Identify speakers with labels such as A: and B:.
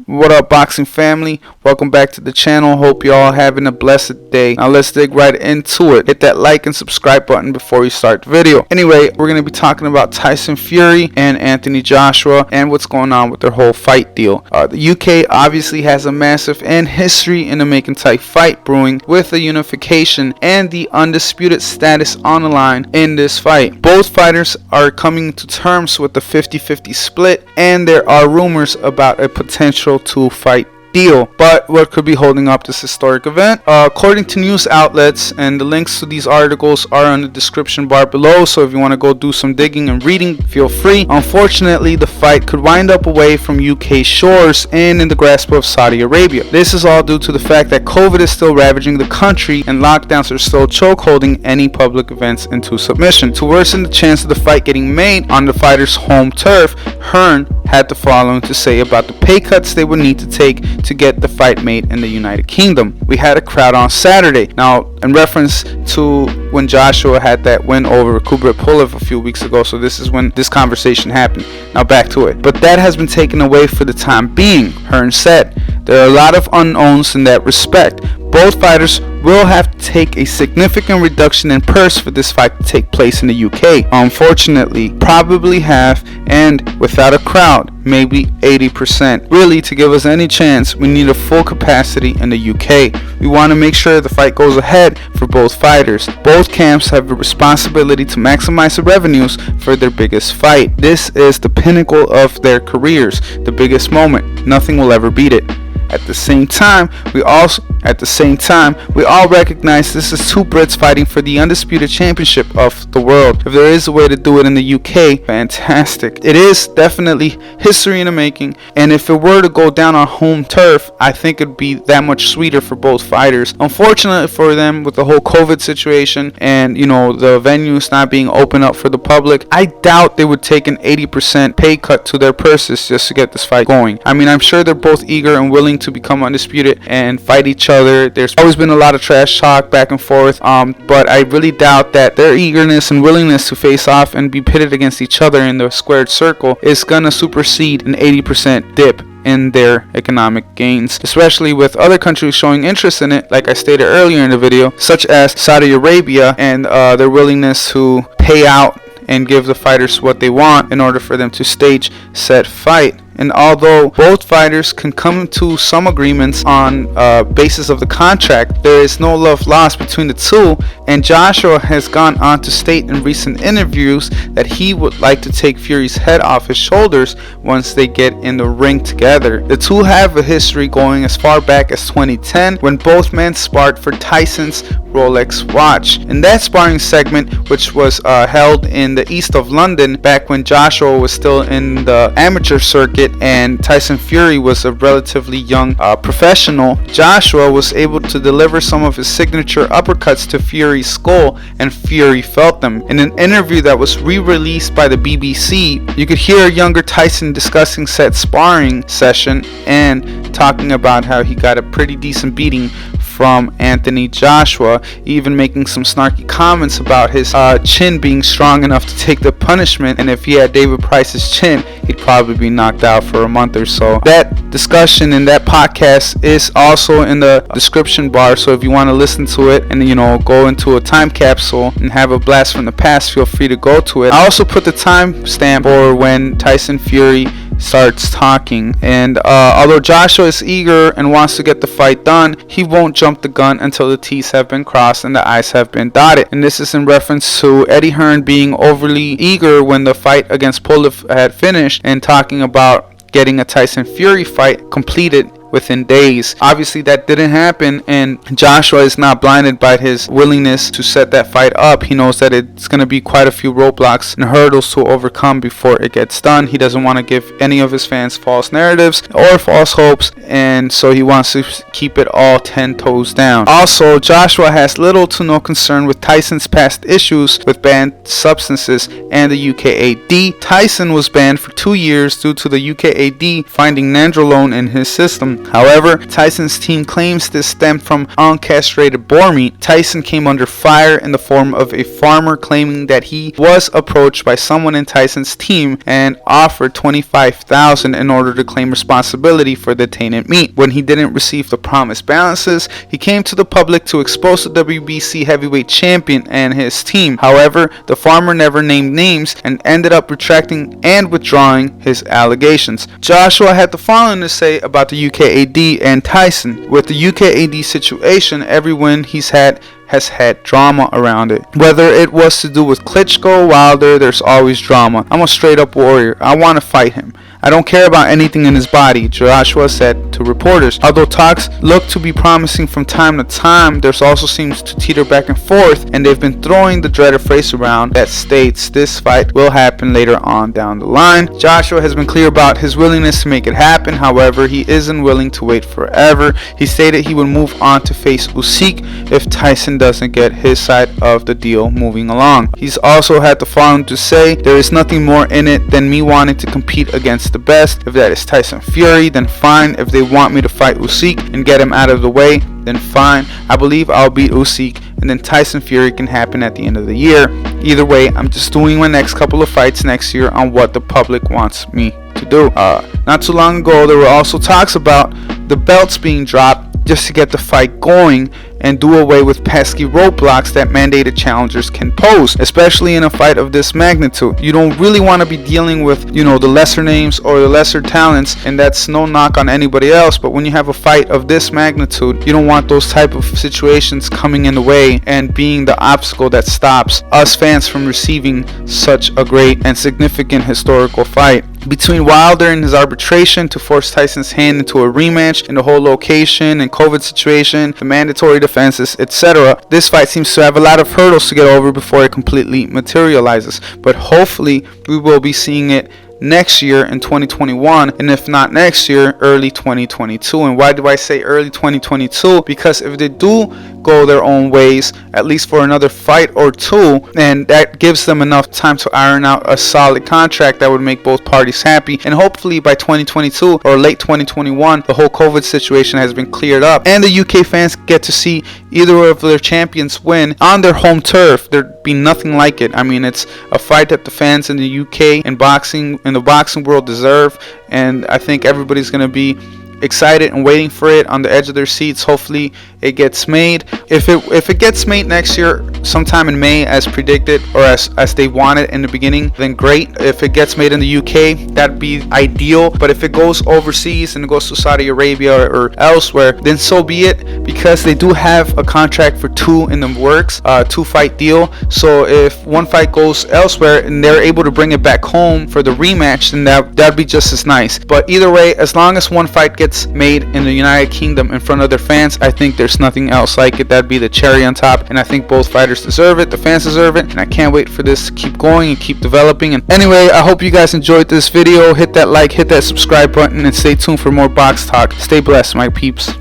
A: What up, boxing family? Welcome back to the channel. Hope you all having a blessed day. Now let's dig right into it. Hit that like and subscribe button before we start the video. Anyway, we're going to be talking about Tyson Fury and Anthony Joshua and what's going on with their whole fight deal. The UK obviously has a massive and history in the making type fight brewing, with the unification and the undisputed status on the line in this fight. Both fighters are coming to terms with the 50-50 split, and there are rumors about a potential two-fight deal. But what could be holding up this historic event? According to news outlets, and the links to these articles are in the description bar below, so if you want to go do some digging and reading, feel free. Unfortunately, the fight could wind up away from UK shores and in the grasp of Saudi Arabia. This is all due to the fact that COVID is still ravaging the country and lockdowns are still chokeholding any public events into submission. To worsen the chance of the fight getting made on the fighter's home turf, Hearn had the following to say about the pay cuts they would need to take to get the fight made in the United Kingdom. We had a crowd on Saturday. Now, in reference to when Joshua had that win over Kubrat Pulev a few weeks ago, so this is when this conversation happened. Now back to it. But that has been taken away for the time being, Hearn said. There are a lot of unknowns in that respect. Both fighters will have to take a significant reduction in purse for this fight to take place in the UK. Unfortunately, probably half, and without a crowd, maybe 80%. Really, to give us any chance, we need a full capacity in the UK. We want to make sure the fight goes ahead for both fighters. Both camps have a responsibility to maximize the revenues for their biggest fight. This is the pinnacle of their careers, the biggest moment. Nothing will ever beat it. At the same time, we all recognize this is two Brits fighting for the undisputed championship of the world. If there is a way to do it in the UK, fantastic. It is definitely history in the making, and if it were to go down on home turf, I think it'd be that much sweeter for both fighters. Unfortunately for them, with the whole COVID situation and the venues not being open up for the public, I doubt they would take an 80% pay cut to their purses just to get this fight going. I mean, I'm sure they're both eager and willing to become undisputed and fight each other. There's always been a lot of trash talk back and forth, but I really doubt that their eagerness and willingness to face off and be pitted against each other in the squared circle is gonna supersede an 80% dip in their economic gains, especially with other countries showing interest in it, like I stated earlier in the video, such as Saudi Arabia, and their willingness to pay out and give the fighters what they want in order for them to stage said fight. And although both fighters can come to some agreements on basis of the contract, there is no love lost between the two, and Joshua has gone on to state in recent interviews that he would like to take Fury's head off his shoulders once they get in the ring together. The two have a history going as far back as 2010, when both men sparred for Tyson's Rolex watch. In that sparring segment, which was held in the east of London back when Joshua was still in the amateur circuit and Tyson Fury was a relatively young professional, Joshua was able to deliver some of his signature uppercuts to Fury's skull, and Fury felt them. In an interview that was re-released by the BBC, you could hear younger Tyson discussing said sparring session and talking about how he got a pretty decent beating from Anthony Joshua, even making some snarky comments about his chin being strong enough to take the punishment, and if he had David Price's chin, he'd probably be knocked out for a month or so. That discussion in that podcast is also in the description bar, so if you want to listen to it and go into a time capsule and have a blast from the past, feel free to go to it. I also put the time stamp for when Tyson Fury starts talking, and although Joshua is eager and wants to get the fight done, he won't jump the gun until the T's have been crossed and the I's have been dotted. And this is in reference to Eddie Hearn being overly eager when the fight against Pulev had finished and talking about getting a Tyson Fury fight completed within days. Obviously that didn't happen, and Joshua is not blinded by his willingness to set that fight up. He knows that it's going to be quite a few roadblocks and hurdles to overcome before it gets done. He doesn't want to give any of his fans false narratives or false hopes, and so he wants to keep it all 10 toes down. Also, Joshua has little to no concern with Tyson's past issues with banned substances and the UKAD. Tyson was banned for 2 years due to the UKAD finding nandrolone in his system. team. However, Tyson's team claims this stemmed from uncastrated boar meat. Tyson came under fire in the form of a farmer claiming that he was approached by someone in Tyson's team and offered $25,000 in order to claim responsibility for the tainted meat. When he didn't receive the promised balances, he came to the public to expose the WBC heavyweight champion and his team. However, the farmer never named names and ended up retracting and withdrawing his allegations. Joshua had the following to say about the UKAD and Tyson. With the UKAD situation, every win he's had has had drama around it. Whether it was to do with Klitschko, Wilder, there's always drama. I'm a straight up warrior. I want to fight him. I don't care about anything in his body, Joshua said to reporters. Although talks look to be promising from time to time, there also seems to teeter back and forth, and they've been throwing the dreaded phrase around that states this fight will happen later on down the line. Joshua has been clear about his willingness to make it happen. However, he isn't willing to wait forever. He stated he would move on to face Usyk if Tyson doesn't get his side of the deal moving along. He's also had the following to say: there is nothing more in it than me wanting to compete against the best. If that is Tyson Fury, then fine. If they want me to fight Usyk and get him out of the way, then fine. I believe I'll beat Usyk, and then Tyson Fury can happen at the end of the year. Either way, I'm just doing my next couple of fights next year on what the public wants me to do. Not too long ago, there were also talks about the belts being dropped just to get the fight going and do away with pesky roadblocks that mandated challengers can pose, especially in a fight of this magnitude. You don't really want to be dealing with, the lesser names or the lesser talents, and that's no knock on anybody else, but when you have a fight of this magnitude, you don't want those type of situations coming in the way and being the obstacle that stops us fans from receiving such a great and significant historical fight. Between Wilder and his arbitration to force Tyson's hand into a rematch, and the whole location and COVID situation, the mandatory defenses, etc., this fight seems to have a lot of hurdles to get over before it completely materializes. But hopefully we will be seeing it next year in 2021, and if not next year, early 2022. And why do I say early 2022? Because if they do go their own ways, at least for another fight or two, and that gives them enough time to iron out a solid contract that would make both parties happy, and hopefully by 2022 or late 2021 the whole COVID situation has been cleared up and the UK fans get to see either of their champions win on their home turf. There'd be nothing like it. I mean, it's a fight that the fans in the UK and the boxing world deserve, and I think everybody's going to be excited and waiting for it on the edge of their seats. Hopefully it gets made. If it gets made next year sometime in May as predicted, or as they wanted in the beginning, then great. If it gets made in the UK, that'd be ideal. But if it goes overseas and it goes to Saudi Arabia or elsewhere, then so be it, because they do have a contract for 2 in the works, 2-fight deal. So if one fight goes elsewhere and they're able to bring it back home for the rematch, then that'd be just as nice. But either way, as long as one fight gets made in the United Kingdom in front of their fans, I think there's nothing else like it. That'd be the cherry on top, and I think both fighters deserve it, the fans deserve it, and I can't wait for this to keep going and keep developing. And anyway, I hope you guys enjoyed this video. Hit that like, hit that subscribe button, and stay tuned for more box talk. Stay blessed, my peeps.